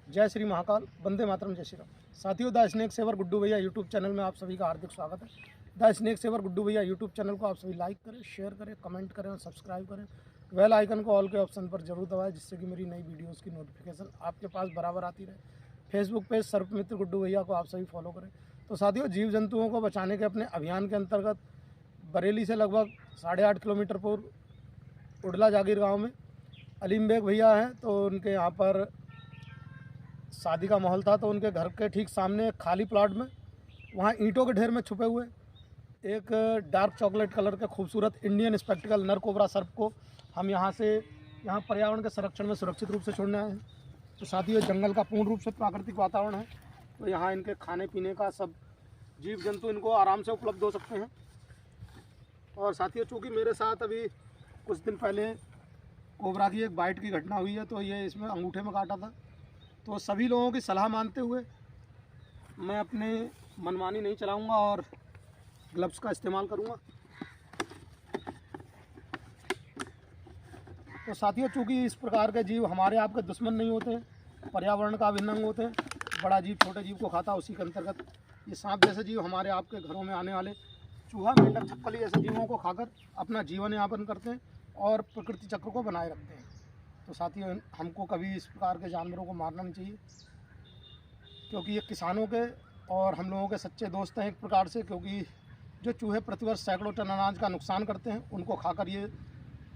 जय श्री महाकाल, वंदे मातरम, जय श्री राम। साथियों, द स्नेक सेवर गुड्डू भैया यूट्यूब चैनल में आप सभी का हार्दिक स्वागत है। द स्नेक सेवर गुड्डू भैया यूट्यूब चैनल को आप सभी लाइक करें, शेयर करें, कमेंट करें और सब्सक्राइब करें। बेल आइकन को ऑल के ऑप्शन पर जरूर दबाएं, जिससे कि मेरी नई वीडियोस की नोटिफिकेशन आपके पास बराबर आती रहे। फेसबुक पेज सर्पमित्र गुड्डू भैया को आप सभी फॉलो करें। तो साथियों, जीव जंतुओं को बचाने के अपने अभियान के अंतर्गत बरेली से लगभग 8.5 किलोमीटर पूर्व उडला जागीर गाँव में अलीम बेग भैया हैं। तो उनके यहाँ पर शादी का माहौल था, तो उनके घर के ठीक सामने एक खाली प्लॉट में, वहाँ ईंटों के ढेर में छुपे हुए एक डार्क चॉकलेट कलर के खूबसूरत इंडियन स्पेक्टिकल नर कोबरा सर्प को हम यहाँ पर्यावरण के संरक्षण में सुरक्षित रूप से छोड़ने आए हैं। तो साथियों, जंगल का पूर्ण रूप से प्राकृतिक वातावरण है, तो यहाँ इनके खाने पीने का सब जीव जंतु इनको आराम से उपलब्ध हो सकते हैं। और साथियों, चूँकि मेरे साथ अभी कुछ दिन पहले कोबरा की एक बाइट की घटना हुई है, तो ये इसमें अंगूठे में काटा था। तो सभी लोगों की सलाह मानते हुए मैं अपने मनमानी नहीं चलाऊंगा और ग्लव्स का इस्तेमाल करूंगा। तो साथियों, चूँकि इस प्रकार के जीव हमारे आपके दुश्मन नहीं होते हैं, पर्यावरण का अभिन्न अंग होते हैं। बड़ा जीव छोटे जीव को खाता है, उसी के अंतर्गत ये सांप जैसे जीव हमारे आपके घरों में आने वाले चूहा, मेंढक, छपकली जैसे जीवों को खाकर अपना जीवन यापन करते हैं और प्रकृति चक्र को बनाए रखते हैं। तो साथियों, हमको कभी इस प्रकार के जानवरों को मारना नहीं चाहिए, क्योंकि ये किसानों के और हम लोगों के सच्चे दोस्त हैं एक प्रकार से। क्योंकि जो चूहे प्रतिवर्ष सैकड़ों टन अनाज का नुकसान करते हैं, उनको खाकर ये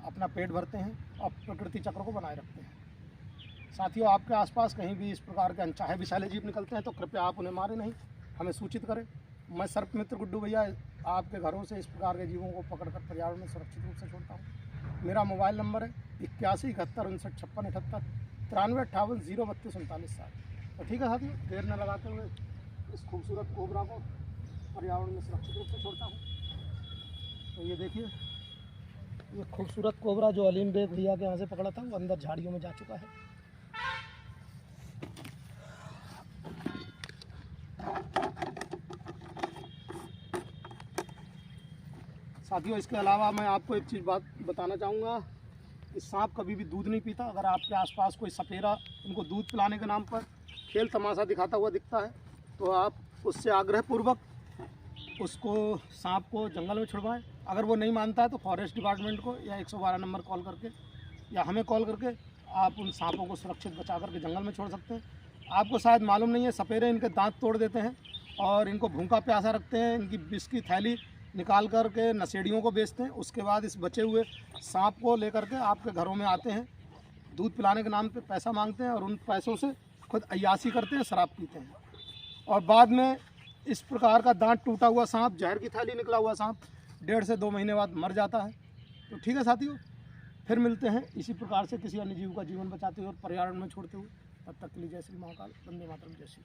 अपना पेट भरते हैं और प्रकृति चक्र को बनाए रखते हैं। साथियों, आपके आसपास कहीं भी इस प्रकार के अनचाहे विषैले जीव निकलते हैं तो कृपया आप उन्हें मारें नहीं, हमें सूचित करें। मैं सर्पमित्र गुड्डू भैया आपके घरों से इस प्रकार के जीवों को पकड़कर पर्यावरण में सुरक्षित रूप से छोड़ता हूँ। मेरा मोबाइल नंबर है 81 71 59 56 78 93 58 032 39 7। तो ठीक है साथियों, देर न लगाते हुए इस खूबसूरत कोबरा को पर्यावरण में सुरक्षित रूप से छोड़ता हूँ। तो ये देखिए, ये खूबसूरत कोबरा जो अलीम बेग भैया के यहाँ से पकड़ा था, वो अंदर झाड़ियों में जा चुका है। साथियों, इसके अलावा मैं आपको एक चीज़ बात बताना चाहूँगा कि सांप कभी भी दूध नहीं पीता। अगर आपके आसपास कोई सपेरा उनको दूध पिलाने के नाम पर खेल तमाशा दिखाता हुआ दिखता है, तो आप उससे आग्रहपूर्वक उसको सांप को जंगल में छुड़वाएं। अगर वो नहीं मानता है तो फॉरेस्ट डिपार्टमेंट को या 112 नंबर कॉल करके या हमें कॉल करके आप उन सांपों को सुरक्षित बचा करके जंगल में छोड़ सकते हैं। आपको शायद मालूम नहीं है, सपेरे इनके दांत तोड़ देते हैं और इनको भूखा प्यासा रखते हैं। इनकी विष की थैली निकाल कर के नशेड़ियों को बेचते हैं। उसके बाद इस बचे हुए सांप को लेकर के आपके घरों में आते हैं, दूध पिलाने के नाम पे पैसा मांगते हैं और उन पैसों से खुद अय्याशी करते हैं, शराब पीते हैं। और बाद में इस प्रकार का दांत टूटा हुआ सांप, जहर की थैली निकला हुआ सांप 1.5 से 2 महीने बाद मर जाता है। तो ठीक है साथियों, फिर मिलते हैं इसी प्रकार से किसी अन्य जीव का जीवन बचाते हुए और पर्यावरण में छोड़ते हुए। तब तक के लिए जय श्री महाकाल, वंदे मातरम, जय श्री।